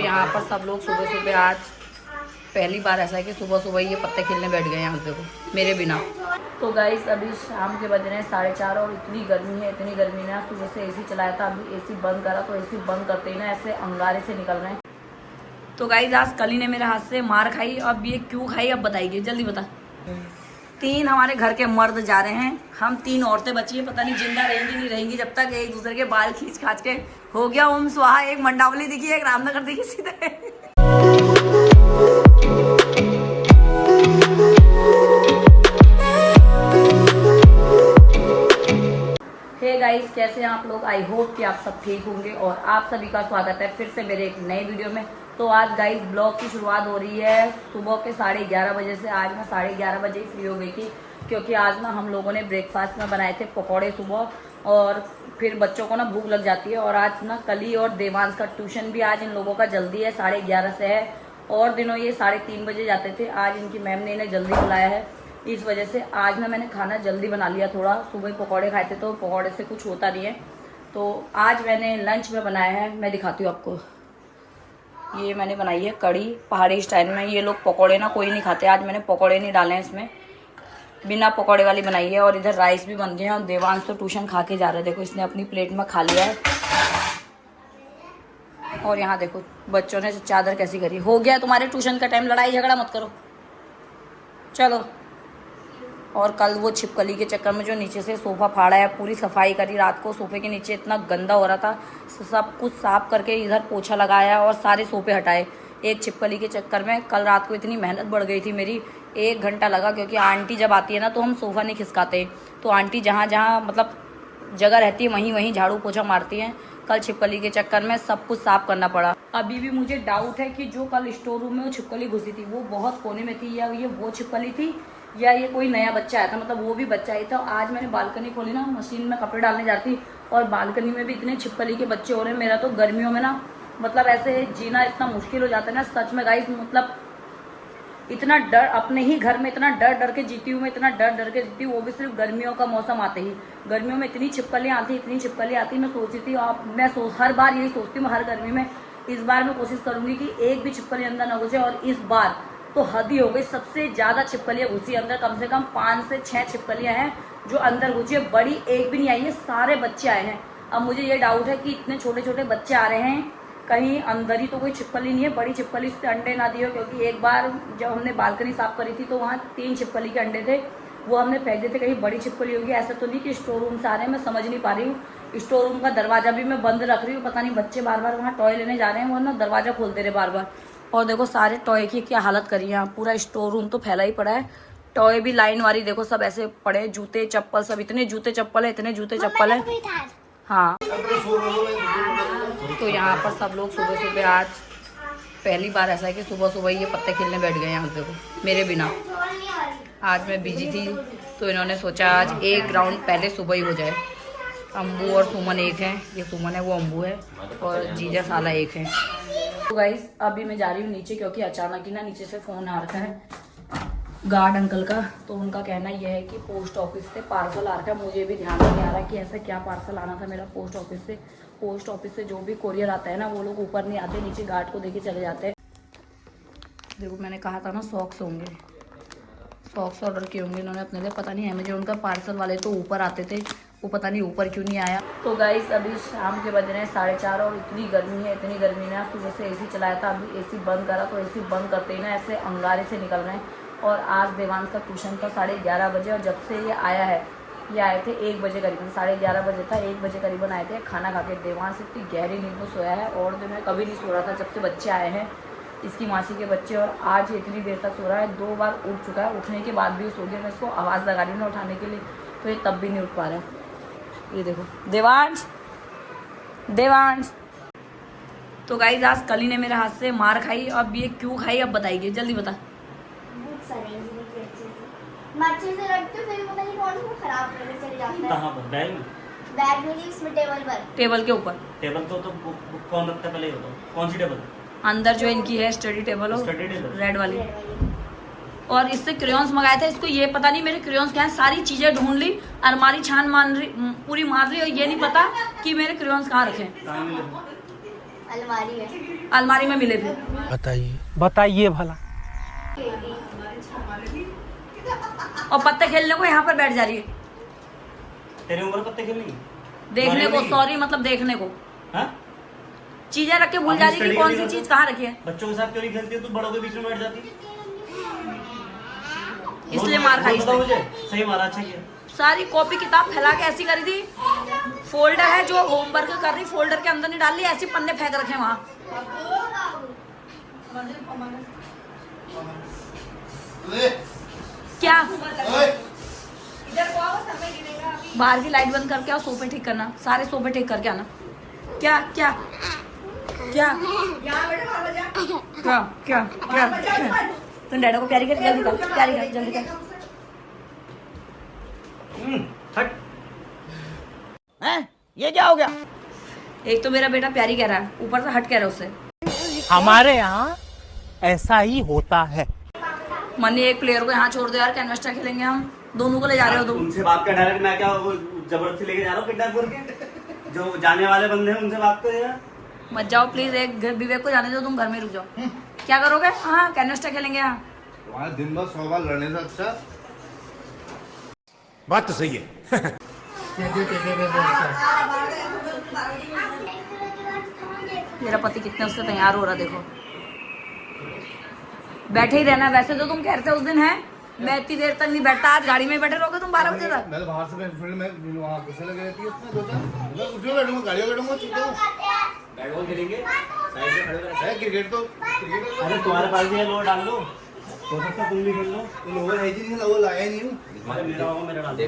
यहाँ पर सब लोग सुबह सुबह आज पहली बार ऐसा है कि सुबह सुबह ये पत्ते खेलने बैठ गए यहाँ देखो मेरे बिना। तो गाइस अभी शाम के बज रहे हैं 4:30 और इतनी गर्मी है, इतनी गर्मी ने सुबह से एसी चलाया था, अभी एसी बंद करा तो एसी बंद करते ही ना ऐसे अंगारे से निकल रहे हैं। तो गाइस आज कली ने मेरे हाथ से मार खाई, अब ये क्यों खाई अब बताइए जल्दी बता। 3 हमारे घर के मर्द जा रहे हैं, हम 3 औरतें बची हैं, पता नहीं जिंदा रहेंगी नहीं रहेंगी जब तक एक दूसरे के बाल खींच खाच के हो गया ओम स्वाहा। एक मंडावली दिखी, एक रामनगर दिखी सीधे। हे गाइस कैसे हैं आप लोग, आई होप कि आप सब ठीक होंगे और आप सभी का स्वागत है फिर से मेरे एक नए वीडियो में। तो आज गाइस ब्लॉग की शुरुआत हो रही है सुबह के 11:30 बजे से। आज मैं 11:30 बजे ही फ्री हो गई थी क्योंकि आज ना हम लोगों ने ब्रेकफास्ट में बनाए थे पकौड़े सुबह, और फिर बच्चों को ना भूख लग जाती है। और आज ना कली और देवांश का ट्यूशन भी आज इन लोगों का जल्दी है, 11:30 से है, और दिनों ये 3:30 बजे जाते थे। आज इनकी मैम ने इन्हें जल्दी बुलाया है, इस वजह से आज ना मैंने खाना जल्दी बना लिया। थोड़ा सुबह पकौड़े खाए थे तो पकौड़े से कुछ होता नहीं है, तो आज मैंने लंच में बनाया है, मैं दिखाती हूँ आपको। ये मैंने बनाई है कड़ी पहाड़ी स्टाइल में। ये लोग पकौड़े ना कोई नहीं खाते, आज मैंने पकौड़े नहीं डाले हैं इसमें, बिना पकौड़े वाली बनाई है। और इधर राइस भी बन गए हैं और देवांश तो ट्यूशन खा के जा रहे हैं, देखो इसने अपनी प्लेट में खा लिया है। और यहाँ देखो बच्चों ने चादर कैसी करी। हो गया तुम्हारे ट्यूशन का टाइम, लड़ाई झगड़ा मत करो चलो। और कल वो छिपकली के चक्कर में जो नीचे से सोफ़ा फाड़ा है, पूरी सफाई करी रात को। सोफ़े के नीचे इतना गंदा हो रहा था, सब कुछ साफ करके इधर पोछा लगाया और सारे सोफ़े हटाए एक छिपकली के चक्कर में। कल रात को इतनी मेहनत बढ़ गई थी मेरी, 1 घंटा लगा, क्योंकि आंटी जब आती है ना तो हम सोफ़ा नहीं खिसकाते, तो आंटी जहाँ जहाँ मतलब जगह रहती है वहीं वहीं झाड़ू पोछा मारती हैं। कल छिपकली के चक्कर में सब कुछ साफ करना पड़ा। अभी भी मुझे डाउट है कि जो कल स्टोर रूम में वो छिपकली घुसी थी वो बहुत कोने में थी, या ये वो छिपकली थी या ये कोई नया बच्चा आया था, मतलब वो भी बच्चा ही था। आज मैंने बालकनी खोली ना, मशीन में कपड़े डालने जाती और बालकनी में भी इतने छिपकली के बच्चे हो रहे हैं। मेरा तो गर्मियों में ना मतलब ऐसे जीना इतना मुश्किल हो जाता है ना सच में गाइस, मतलब इतना डर, अपने ही घर में इतना डर डर के जीती हूँ मैं, इतना डर डर के जीती हूँ, वो भी सिर्फ गर्मियों का मौसम आते ही। गर्मियों में इतनी छिपकलियाँ आती, इतनी छिपकलियाँ आती, मैं सोचती थी हर बार यही सोचती हूँ हर गर्मी में, इस बार मैं कोशिश करूंगी कि एक भी छिपकली अंदर न घुसे। और इस बार तो हद ही हो गई, सबसे ज़्यादा छिपकलियाँ घुसी अंदर, कम से कम 5 से 6 छिपकलियाँ हैं जो अंदर घुसी है, बड़ी एक भी नहीं आई है, सारे बच्चे आए हैं। अब मुझे ये डाउट है कि इतने छोटे छोटे बच्चे आ रहे हैं, कहीं अंदर ही तो कोई छिपकली नहीं है, बड़ी छिपकली से अंडे ना दिए हो। क्योंकि एक बार जब हमने बालकनी साफ करी थी तो वहाँ 3 छिपकली के अंडे थे, वो हमने फेंक दिए थे, कहीं बड़ी छिपकली होगी। ऐसा तो नहीं कि स्टोर रूम से आ रहे हैं, मैं समझ नहीं पा रही हूँ। स्टोर रूम का दरवाजा भी मैं बंद रख रही हूँ, पता नहीं बच्चे बार बार वहाँ टॉय लेने जा रहे हैं, वो ना दरवाजा खोल दे रहे बार बार। और देखो सारे टॉय की क्या हालत करी है, पूरा स्टोर रूम तो फैला ही पड़ा है, टॉय भी लाइन वाली देखो सब ऐसे पड़े, जूते चप्पल सब, इतने जूते चप्पल है, इतने जूते चप्पल है। हाँ तो यहाँ पर सब लोग सुबह सुबह आज पहली बार ऐसा है कि सुबह सुबह ये पत्ते खेलने बैठ गए यहाँ देखो मेरे बिना। आज मैं बिजी थी तो इन्होंने सोचा आज एक राउंड पहले सुबह ही हो जाए। अम्बू और सुमन एक है, ये सुमन है वो अम्बू है, और जीजा साला एक है। तो गाइस अभी मैं जा रही हूँ नीचे, क्योंकि अचानक ही ना नीचे से फ़ोन आ रखा है गार्ड अंकल का। तो उनका कहना यह है कि पोस्ट ऑफिस से पार्सल आ रखा है। मुझे भी ध्यान नहीं आ रहा कि ऐसा क्या पार्सल आना था मेरा पोस्ट ऑफिस से। पोस्ट ऑफिस से जो भी कोरियर आता है ना वो लोग ऊपर नहीं आते, नीचे गार्ड को देके चले जाते हैं। देखो मैंने कहा था ना सॉक्स होंगे, सॉक्स ऑर्डर किए होंगे इन्होंने अपने लिए, पता नहीं अमेजोन का पार्सल वाले तो ऊपर आते थे, वो पता नहीं ऊपर क्यों नहीं आया। तो गाइस अभी शाम के बज रहे हैं 4:30 और इतनी गर्मी है, इतनी गर्मी ने सुबह से एसी चलाया था, अभी एसी बंद करा तो एसी बंद करते ही ना ऐसे अंगारे से निकल रहे हैं। और आज देवांश का ट्यूशन था 11:30 बजे, और जब से ये आया है, ये आए थे 1 बजे करीबन, 11:30 बजे था, 1 बजे करीबन आए थे खाना खा के। देवांश इतनी गहरी नींद में सोया है और जो मैं कभी नहीं सो रहा था जब से बच्चे आए हैं, इसकी मासी के बच्चे, और आज इतनी देर तक सो रहा है। 2 बार उठ चुका है, उठने के बाद भी सो गया, मैं इसको आवाज़ लगा रही हूँ ना उठाने के लिए तो ये तब भी नहीं उठ पा रहा है। ये देखो देवांश देवांश। तो गाइस आज कली ने मेरे हाथ से मार खाई, अब ये क्यों खाई अब बताइए जल्दी बता। अच्छे से रखते फिर पता नहीं कौन सा खराब करके चले जाते हैं। कहाँ पर? बैग में? बैग में नहीं, उसमें टेबल पर। टेबल के ऊपर। टेबल तो बुक कौन रखता है पहले ये बताओ, कौन सी टेबल? अंदर जो इनकी है स्टडी टेबल हो, स्टडी टेबल रेड वाली। और इससे क्रेयॉन्स मंगाए थे, इसको ये पता नहीं मेरे क्रेयॉन्स क्या है, सारी चीजें ढूंढ ली, अलमारी छान मान रही पूरी मार रही, और ये नहीं पता कि मेरे क्रेयॉन्स कहाँ रखे। अलमारी है। अलमारी में मिले थे। बताइए भला। और पत्ते खेलने को यहाँ पर बैठ जा रही है, तेरे उम्र पत्ते खेलनी देखने को। नहीं। सॉरी, मतलब देखने को हाँ? चीजें रख के भूल अभी जा रही है कि study कौन के सी लिए चीज कहाँ रखी है, बच्चों के साथ क्यों नहीं खेलती है तू? बड़ों के बीच में बैठ जाती इसलिए मार खाई बताओ इसने। मुझे, सही मारा, अच्छा किया। सारी कॉपी किताब फैला के ऐसी करी थी। फोल्डर है जो होमवर्क कर रही, फोल्डर के अंदर नहीं डाल रही, ऐसे पन्ने फेंक रखे हैं वहाँ। क्या बाहर की लाइट बंद करके आओ, सोफे ठीक करना, सारे सोफे ठीक करके आना। क्या क्या क्या क्या क्या क्या तुम डैडो को प्यारी कर, जल्दी कर, प्यारी कर, जल्दी कर। हट। हैं? ये क्या हो गया? एक तो मेरा बेटा प्यारी कह रहा है, ऊपर से हट कह रहा है उससे। हमारे यहाँ ऐसा ही होता है। मनी एक प्लेयर को यहाँ छोड़ दो यार, कैनवस्टा खेलेंगे हम। दोनों को ले जा रहे हो तुम। उनसे बात कर डायरेक्ट, मैं क्या वो जबरदस्ती लेके जा रहा हूँ किडनैप करके? जो जाने वाले बंदे हैं उनसे बात कर यार। मत जाओ प्लीज, एक विवेक को जाने दो, तुम घर में रुक जाओ। क्या करोगे? हाँ, कैनवस्टा खेलेंगे यहाँ। तुम्हारा दिन भर 100 बार लड़ने से अच्छा। बात तो सही है। मेरा पति कितने उससे तैयार हो रहा, देखो। बैठे ही रहना। वैसे तो तुम कहते उस दिन है मैं इतनी देर तक नहीं बैठता, आज गाड़ी में ही बैठे रहोगे तुम 12 बजे तक। मैं तो बाहर से फील्ड में वहाँ गुस्से लगे रहती है उसमें 2-4। मैं उसमें बैठूंगा, गाड़ियों में बैठूंगा, चुप रहो। बैट बॉल खेलेंगे, साइड में खड़े है क्रिकेट तो क्रिकेट। अरे तुम्हारे पास भी है, लोअर डाल लो, हो सकता है तुम भी खेल लो। तो लोअर है ही नहीं, लोअर लाया ही नहीं हूँ। अरे मेरा होगा, मेरा डाल दो।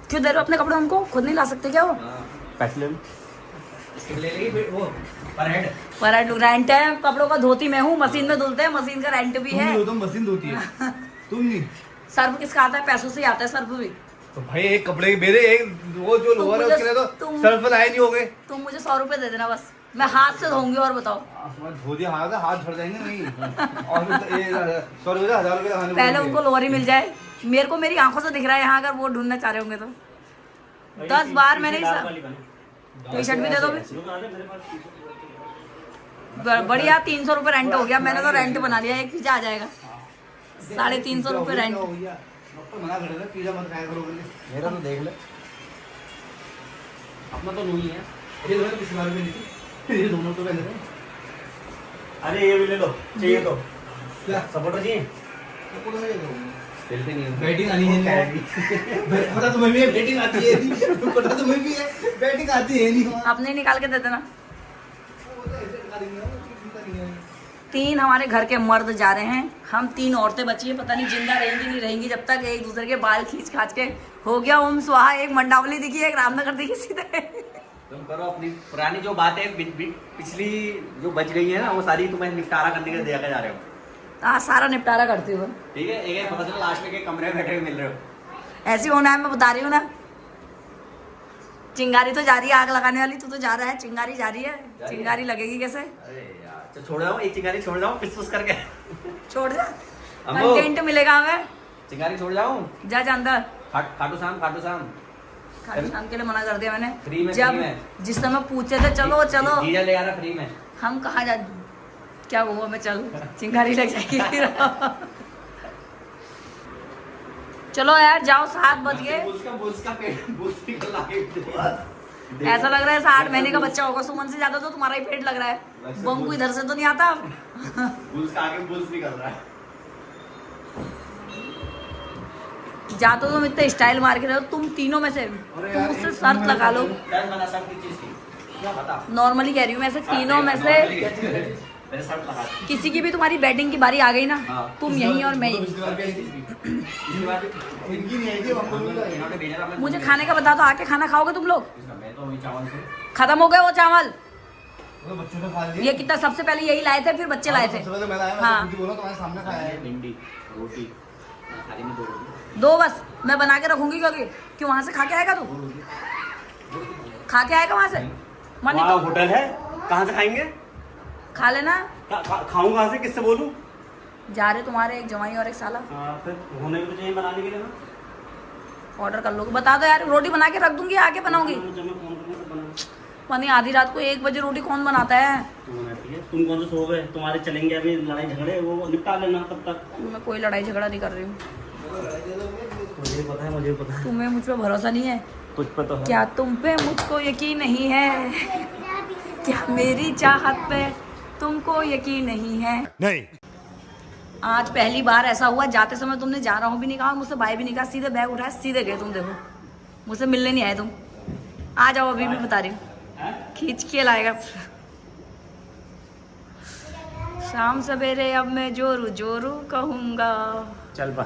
क्यों दे रहे हो अपने कपड़े उनको? खुद नहीं ला सकते क्या वो? पैसे ले लो, ले लेगी वो पर हेड। पर रेंट है कपड़ों का, धोती मैं हूँ, मशीन में धुलते हैं, मशीन का रेंट भी तुम है। नहीं हो, तुम मशीन धोती है। तुम नहीं। सर्फ किसका आता है? पैसों से ही आता है सर्फ भी। तो भाई एक कपड़े मेरे, एक वो जो लोअर है उसके लिए तो सर्फ लाए नहीं हो गए। तुम मुझे 100 रुपए दे देना बस, मैं हाथ से धोऊंगी। और बताओ, धो दिया हाथ झड़ जाएंगे नहीं। और ये 100 रुपये 1000 रुपये लगाने पहले उनको लोअर ही मिल जाए। मेरे को मेरी आंखों से दिख रहा है यहाँ, अगर वो ढूंढना चाह रहे होंगे तो 10 बार मैंने टी शर्ट भी दे दो भी। बढ़िया, 300 रुपये रेंट हो गया। मैंने तो रेंट बना लिया, एक पिज्जा आ जाएगा। 350 रुपये रेंट। डॉक्टर मना कर रहे थे पिज्जा मत खाया करो बोले। मेरा तो देख ले, अपना तो नहीं है। ये दोनों किस बारे में नहीं, ये दोनों तो पहले थे। अरे ये भी ले लो, चाहिए तो क्या सपोर्टर चाहिए? सबको तो ये करो। खेलते नहीं बैटिंग आनी है। पता तुम्हें भी है बैटिंग आती है नहीं, पता तुम्हें भी है बैटिंग आती है नहीं। अपने ही निकाल के दे देना। वो तो ऐसे निकाल देंगे, वो चिंता नहीं है। 3 हमारे घर के मर्द जा रहे हैं, हम 3 औरतें बची हैं। पता नहीं जिंदा रहेंगी नहीं रहेंगी, जब तक एक दूसरे के बाल खींच खाच के हो गया ओम स्वाहा। एक मंडावली दिखी, एक रामनगर दिखी सीधे। तुम करो अपनी पुरानी जो बातें पिछली जो बच गई है ना, वो सारी तुम्हें निपटारा करने के लिए दिया जा रहे हो। हाँ, सारा निपटारा करती हूँ। ठीक है, एक पता चला लास्ट में के कमरे में बैठे हुए मिल रहे हो। ऐसे होना है, मैं बता रही हूँ ना। चिंगारी तो जा रही है, आग लगाने वाली तू तो जा रहा है, चिंगारी जा रही है। चिंगारी लगेगी कैसे? अरे यार, तो छोड़ जाओ, एक चिंगारी छोड़ जाओ, पिस करके छोड़ जा, अम्मो। कंटेंट मिलेगा हमें। चिंगारी छोड़ जाओ। जा अंदर। खाटू शाम खाटू श्याम के लिए मना कर दिया मैंने। फ्री में, जब फ्री में। जिस समय पूछे थे चलो चलो, जीजा ले आ रहा फ्री में। हम कहाँ जा, क्या हुआ मैं चल, चिंगारी लग जाएगी फिर। चलो यार जाओ, 7 बज गए। ऐसा लग रहा है 8 महीने का बच्चा होगा। सुमन से ज्यादा तो तुम्हारा ही पेट लग रहा है। बंकू इधर से तो नहीं आता। जा तो तुम इतने स्टाइल मार के रहे हो, तुम तीनों में से तुम मुझसे शर्त लगा लो। नॉर्मली कह रही हूँ मैं, से तीनों में से किसी की भी तुम्हारी बैटिंग की बारी आ गई ना, तुम यहीं और मैं यहीं। मुझे खाने का बता दो, आके खाना खाओगे तुम लोग? खत्म हो गए वो चावल। बच्चों ने खा लिया। ये कितना, सबसे पहले यही लाए थे, फिर बच्चे लाए थे। सबसे पहले मैं लाया, हाँ। मैं बोला तुम्हारे सामने खाया है। भिंडी रोटी थाली में 2 रोटी। 2 बस, मैं बना के रखूंगी। क्योंकि वहां से खा के आएगा तू? खा के आएगा वहां से? मन वहाँ नहीं होटल है, कहाँ से खाएंगे? खा लेना। खाऊं कहाँ से, किससे बोलूं? जा रहे तुम्हारे एक जवाई और एक साला, फिर होने भी तो चाहिए बनाने के लिए ना। ऑर्डर कर लोगे? बता दो यार, रोटी बना के रख दूंगी, आके बनाऊंगी। जब मैं फोन करूँ तो बना। पनी आधी रात को 1 बजे रोटी कौन बनाता है? तुम बनाती है, तुम कौन से सो गए? तुम्हारे चलेंगे अभी लड़ाई झगड़े, वो निपटा लेना तब तक। मैं कोई लड़ाई झगड़ा नहीं कर रही हूँ। मुझे पता है, मुझे पता है। तुम्हें मुझ पर भरोसा नहीं है? कुछ पर तो है। क्या तुम पे मुझको यकीन नहीं है? क्या मेरी चाहत पे तुमको यकीन नहीं है? नहीं। आज पहली बार ऐसा हुआ, जाते समय तुमने जा रहा हूँ भी नहीं कहा, मुझसे बाय भी नहीं कहा, सीधे बैग उठाया, सीधे गए तुम। देखो मुझसे मिलने नहीं आए तुम। आ जाओ, अभी भी बता रही हूँ, खींच के लाएगा। शाम सवेरे अब मैं जोरू जोरू कहूँगा। चल बा,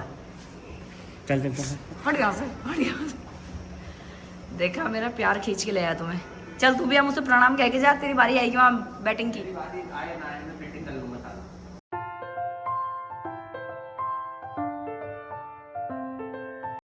चल चल चल। हट यहाँ से, हट यहाँ से। देखा मेरा प्यार खींच के ले आया तुम्हें। चल तू भी अब मुझसे प्रणाम कह के जा, तेरी बारी आएगी वहाँ बैटिंग की।